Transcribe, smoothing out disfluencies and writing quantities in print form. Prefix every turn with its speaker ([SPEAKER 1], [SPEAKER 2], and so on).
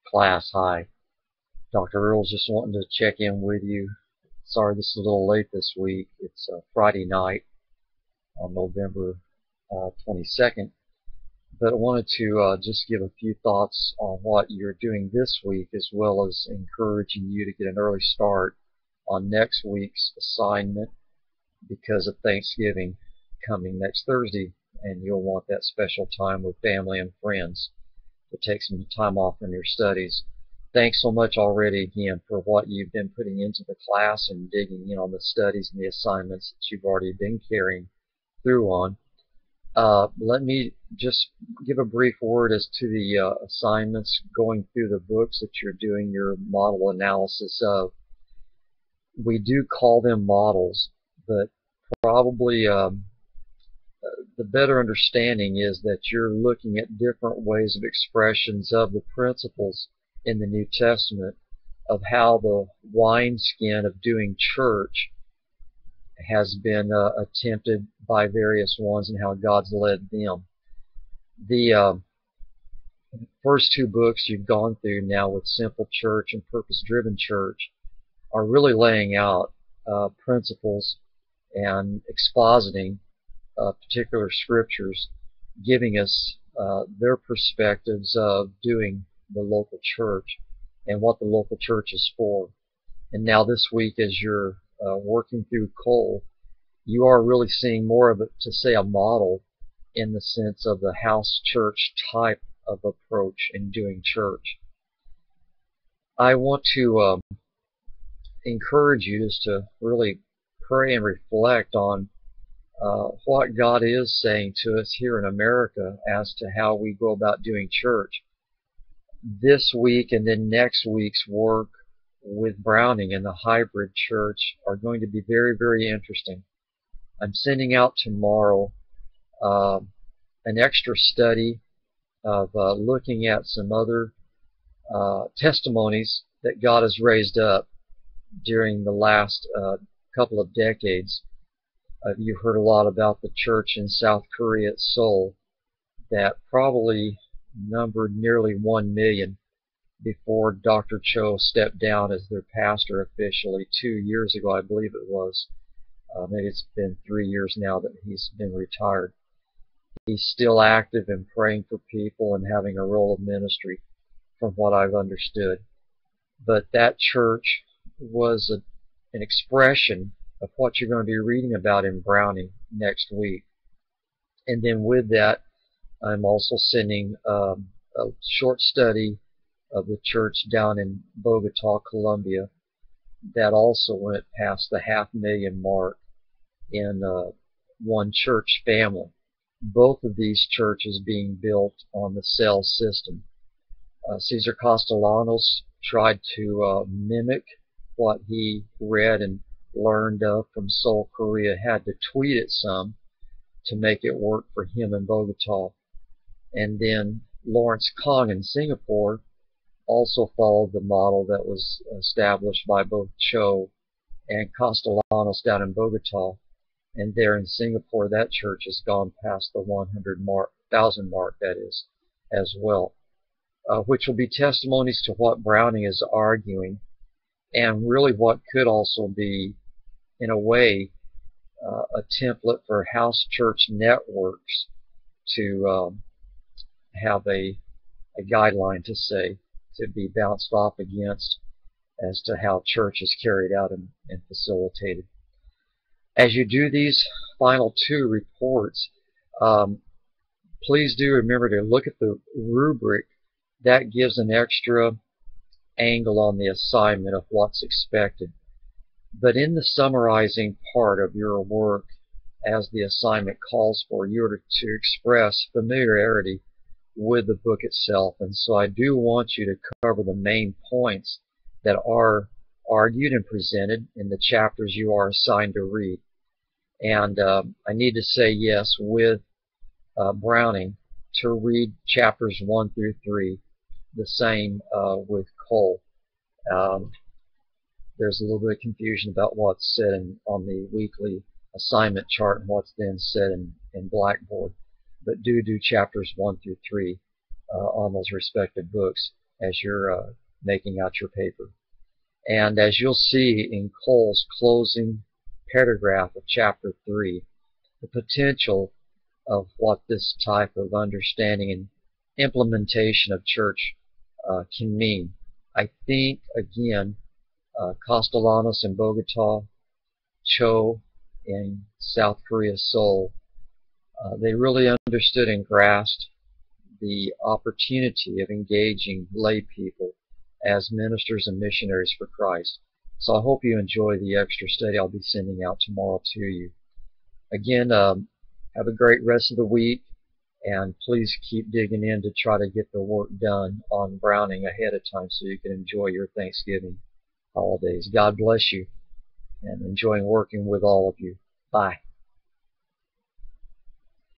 [SPEAKER 1] Class, hi. Dr. Earl's just wanting to check in with you. Sorry this is a little late this week. It's Friday night on November 22nd. But I wanted to just give a few thoughts on what you're doing this week, as well as encouraging you to get an early start on next week's assignment because of Thanksgiving coming next Thursday, and you'll want that special time with family and friends to take some time off from your studies. Thanks so much already again for what you've been putting into the class and digging in on the studies and the assignments that you've already been carrying through on. Let me just give a brief word as to the assignments going through the books that you're doing your model analysis of. We do call them models, but probably the better understanding is that you're looking at different ways of expressions of the principles in the New Testament of how the wineskin of doing church has been attempted by various ones and how God's led them. The first two books you've gone through now with Simple Church and Purpose-Driven Church are really laying out principles and expositing particular scriptures, giving us their perspectives of doing the local church and what the local church is for. And now this week, as you're working through Cole, you are really seeing more of it, to say, a model in the sense of the house church type of approach in doing church. I want to encourage you just to really pray and reflect on what God is saying to us here in America as to how we go about doing church. This week and then next week's work with Browning and the hybrid church are going to be very, very interesting. I'm sending out tomorrow an extra study of looking at some other testimonies that God has raised up during the last couple of decades. You've heard a lot about the church in South Korea at Seoul that probably numbered nearly 1 million before Dr. Cho stepped down as their pastor officially 2 years ago, I believe it was. Maybe it's been 3 years now that he's been retired. He's still active in praying for people and having a role of ministry, from what I've understood. But that church was an expression of what you're going to be reading about in Browning next week. And then with that, I'm also sending a short study of the church down in Bogota, Colombia, that also went past the 500,000 mark in one church family. Both of these churches being built on the cell system. Cesar Castellanos tried to mimic what he read and learned of from Seoul, Korea, had to tweak it some to make it work for him in Bogota. And then Lawrence Kong in Singapore also followed the model that was established by both Cho and Castellanos down in Bogota. And there in Singapore, that church has gone past the 100,000 mark, that is, as well, which will be testimonies to what Browning is arguing, and really what could also be, in a way, a template for house church networks to have a guideline, to say, to be bounced off against as to how church is carried out and facilitated. As you do these final two reports, please do remember to look at the rubric. That gives an extra angle on the assignment of what's expected. But in the summarizing part of your work, as the assignment calls for, you're to express familiarity with the book itself. And so I do want you to cover the main points that are argued and presented in the chapters you are assigned to read. And I need to say yes with Browning to read chapters 1 through 3. The same with Cole. There's a little bit of confusion about what's said on the weekly assignment chart and what's then said in Blackboard. But do chapters 1 through 3 on those respective books. as you're making out your paper. And as you'll see in Cole's closing paragraph of chapter 3, the potential of what this type of understanding and implementation of church can mean. I think, again, Castellanos in Bogota, Cho in South Korea, Seoul, they really understood and grasped the opportunity of engaging lay people as ministers and missionaries for Christ. So I hope you enjoy the extra study I'll be sending out tomorrow to you. Again, have a great rest of the week, and please keep digging in to try to get the work done on Browning ahead of time so you can enjoy your Thanksgiving holidays. God bless you, and enjoying working with all of you. Bye.